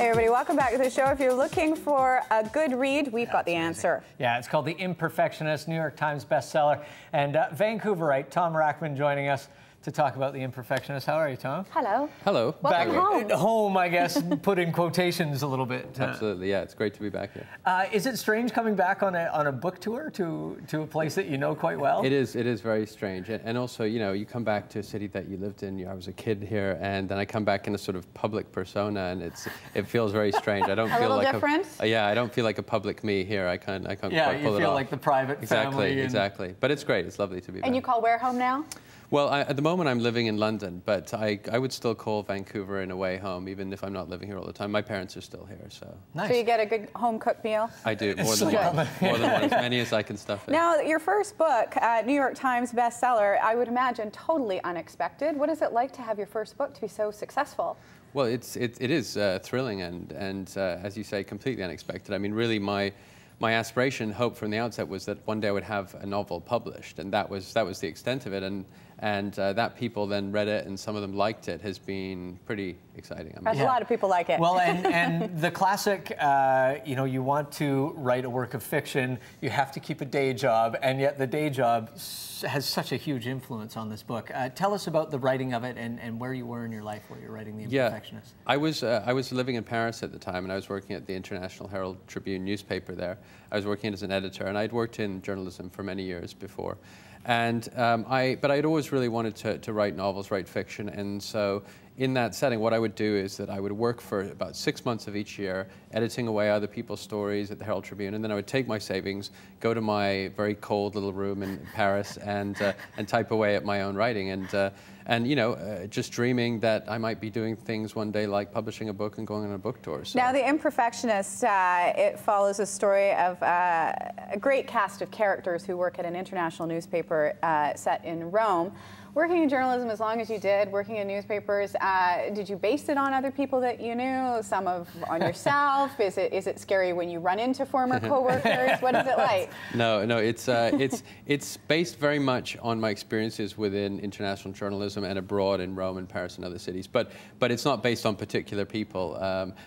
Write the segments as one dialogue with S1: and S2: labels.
S1: Hey everybody, welcome back to the show. If you're looking for a good read, we've got the answer.
S2: Yeah, it's called The Imperfectionist, New York Times bestseller. And Vancouverite Tom Rachman joining us to talk about The Imperfectionist. How are you, Tom?
S3: Hello.
S4: Hello.
S1: Welcome home.
S2: Home, I guess, put in quotations a little bit.
S4: Absolutely, yeah, it's great to be back here.
S2: Is it strange coming back on a book tour to a place that you know quite well?
S4: It is very strange. And also, you know, you come back to a city that you lived in. I was a kid here, and then I come back in a sort of public persona, and it feels very strange. I don't feel
S1: little
S4: like
S1: different?
S4: Yeah, I don't feel like a public me here. I can't
S2: Yeah,
S4: quite pull it off.
S2: you feel like the private family.
S4: Exactly. But it's great. It's lovely to be back.
S3: And you call where home now?
S4: Well, at the moment I'm living in London, but I would still call Vancouver in a way home, even if I'm not living here all the time. My parents are still here, so.
S2: Nice.
S1: So you get a good home-cooked meal?
S4: I do, more than one. More than one, as many as I can stuff in.
S1: Now, your first book, New York Times bestseller, I would imagine totally unexpected. What is it like to have your first book to be so successful?
S4: Well, it is thrilling and as you say, completely unexpected. I mean, really, my aspiration, hope from the outset was that one day I would have a novel published, and that was the extent of it. And that people then read it and some of them liked it has been pretty exciting.
S1: A lot of people like it.
S2: Well, and the classic, you know, you want to write a work of fiction, you have to keep a day job, and yet the day job has such a huge influence on this book. Tell us about the writing of it and where you were in your life while you're writing The Imperfectionist.
S4: Yeah, I was living in Paris at the time, and I was working at the International Herald Tribune newspaper there. I was working as an editor, and I'd worked in journalism for many years before. And but I'd always really wanted to write novels, write fiction, and so in that setting, what I would do is that I would work for about 6 months of each year, editing away other people's stories at the Herald Tribune, and then I would take my savings, go to my very cold little room in Paris, and type away at my own writing, and you know, just dreaming that I might be doing things one day like publishing a book and going on a book tour. So.
S1: Now, The Imperfectionist, it follows a story of a great cast of characters who work at an international newspaper set in Rome. Working in journalism as long as you did, working in newspapers, did you base it on other people that you knew, on yourself? Is it scary when you run into former coworkers? What is it like?
S4: No, it's based very much on my experiences within international journalism and abroad in Rome and Paris and other cities. But it's not based on particular people.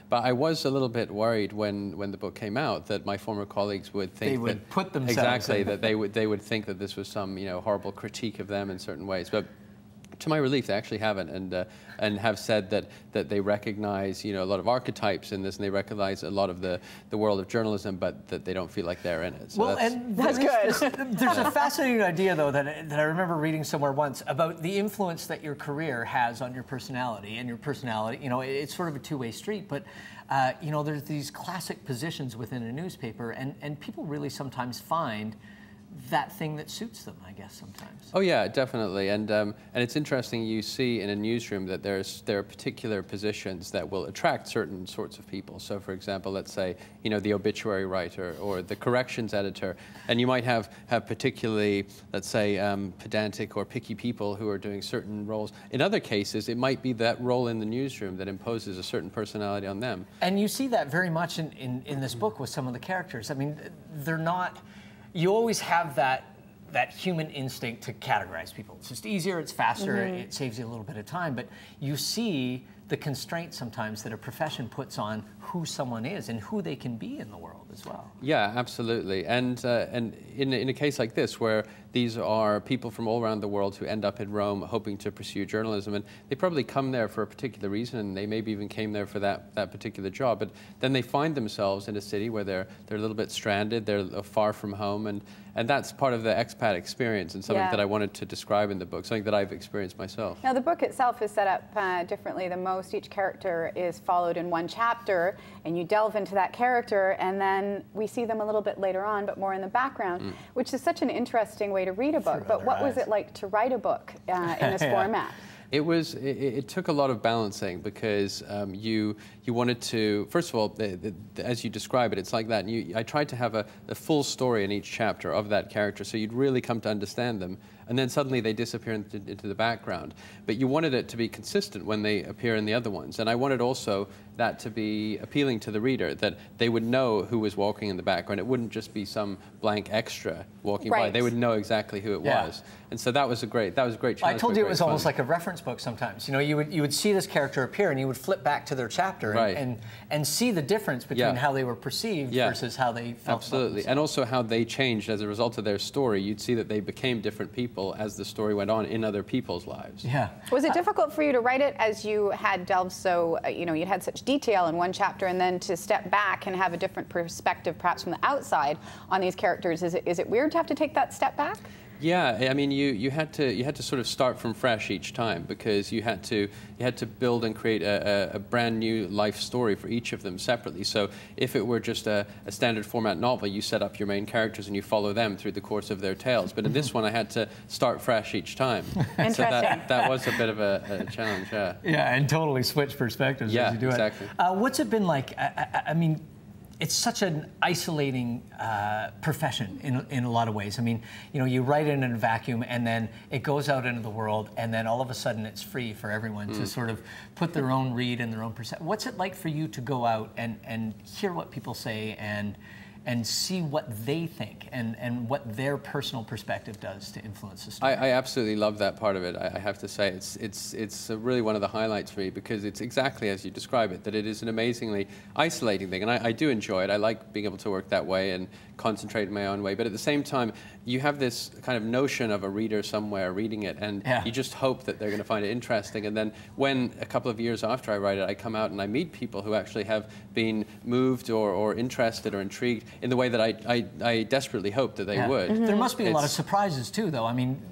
S4: But I was a little bit worried when the book came out that my former colleagues would think
S2: they would put themselves
S4: exactly
S2: in.
S4: that they would think that this was some horrible critique of them in certain ways. But to my relief, they actually haven't, and have said that they recognize a lot of archetypes in this, and they recognize a lot of the world of journalism, but that they don't feel like they're in it. So
S2: well, that's good. There's a fascinating idea, though, that I remember reading somewhere once about the influence that your career has on your personality, and your personality. You know, it's sort of a two-way street, but there's these classic positions within a newspaper, and people really sometimes find that thing that suits them, I guess, sometimes. Oh yeah,
S4: definitely, and it's interesting. You see in a newsroom that there are particular positions that will attract certain sorts of people. So, for example, let's say the obituary writer or the corrections editor, and you might have particularly, let's say, pedantic or picky people who are doing certain roles. In other cases, it might be that role in the newsroom that imposes a certain personality on them.
S2: And you see that very much in this book with some of the characters. I mean, they're not. You always have that human instinct to categorize people. It's just easier, it's faster, it saves you a little bit of time, but you see the constraints sometimes that a profession puts on who someone is and who they can be in the world as well.
S4: Yeah, absolutely. And in a case like this, where these are people from all around the world who end up in Rome hoping to pursue journalism, and they probably come there for a particular reason, and they maybe even came there for that particular job, but then they find themselves in a city where they're a little bit stranded, they're far from home, and that's part of the expat experience, and something that I wanted to describe in the book, something that I've experienced myself.
S1: Now, the book itself is set up differently than most. Each character is followed in one chapter, and you delve into that character, and then we see them a little bit later on, but more in the background, which is such an interesting way to read a book. But what was it like to write a book in this format?
S4: It took a lot of balancing, because you wanted to, first of all, as you describe it, it's like that. And I tried to have a full story in each chapter of that character, so you'd really come to understand them. and then suddenly they disappear into the background. But you wanted it to be consistent when they appear in the other ones. And I wanted also that to be appealing to the reader, that they would know who was walking in the background. It wouldn't just be some blank extra walking by. They would know exactly who it was. And so that was a great challenge.
S2: I told you it was almost like a reference book sometimes. You know, you would see this character appear and you would flip back to their chapter and see the difference between how they were perceived versus how they felt.
S4: Absolutely. And also how they changed as a result of their story. You'd see that they became different people as the story went on in other people's lives.
S2: Yeah.
S1: Was it difficult for you to write it as you had delved so, you know, you had such detail in one chapter, and then to step back and have a different perspective perhaps from the outside on these characters? Is it weird to have to take that step back?
S4: Yeah, I mean, you had to sort of start from fresh each time, because you had to build and create a brand new life story for each of them separately. So if it were just a standard format novel, you set up your main characters and you follow them through the course of their tales. But in this one, I had to start fresh each time.
S1: Interesting.
S4: So that was a bit of a challenge. Yeah.
S2: Yeah, and totally switch perspectives as you do
S4: exactly.
S2: it. What's it been like? I mean, it's such an isolating profession in a lot of ways. I mean, you know, you write in a vacuum and then it goes out into the world, and then all of a sudden it's free for everyone to sort of put their own read and their own perception. What's it like for you to go out and hear what people say and see what they think and what their personal perspective does to influence the story?
S4: I absolutely love that part of it. I have to say, it's really one of the highlights for me, because it's exactly as you describe it, that it is an amazingly isolating thing, and I do enjoy it. I like being able to work that way and concentrate in my own way, but at the same time, you have this kind of notion of a reader somewhere reading it, and you just hope that they're going to find it interesting. And then when a couple of years after I write it, I come out and I meet people who actually have been moved or interested or intrigued in the way that I desperately hoped that they would.
S2: There must be a lot of surprises too, though. I mean,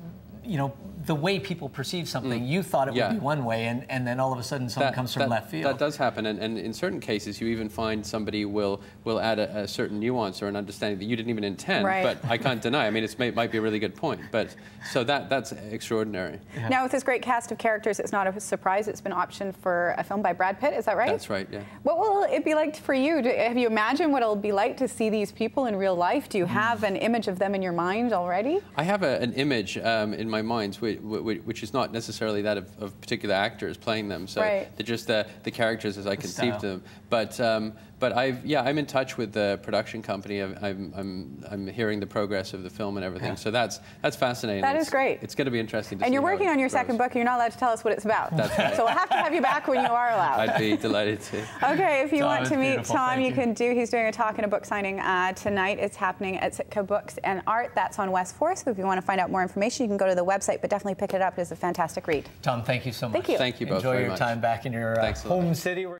S2: you know, the way people perceive something, you thought it would be one way, and then all of a sudden someone comes from left field.
S4: That does happen, and in certain cases you even find somebody will add a certain nuance or an understanding that you didn't even intend, but I can't deny. I mean, it might be a really good point, but so that's extraordinary.
S1: Yeah. Now, with this great cast of characters, it's not a surprise it's been optioned for a film by Brad Pitt, is that right?
S4: That's right, yeah.
S1: What will it be like for you? Have you imagined what it'll be like to see these people in real life? Do you have an image of them in your mind already?
S4: I have an image in my mind which is not necessarily that of particular actors playing them, so they're just the characters as I conceived them. But I'm in touch with the production company. I'm hearing the progress of the film and everything. So that's fascinating.
S1: That is great.
S4: It's going to be interesting to see.
S1: And you're working on your second book. You're not allowed to tell us what it's about.
S4: That's right.
S1: So we'll have you back when you are allowed.
S4: I'd be delighted to.
S1: Okay, if you want to meet
S2: beautiful.
S1: Tom, you can do. He's doing a talk and a book signing tonight. It's happening at Sitka Books and Art. That's on West 4th. So if you want to find out more information, you can go to the website, but definitely pick it up. It's a fantastic read.
S2: Tom, thank you so much.
S1: Thank you.
S4: Thank you both
S2: Enjoy
S4: very
S2: your
S4: much.
S2: time back in your home city.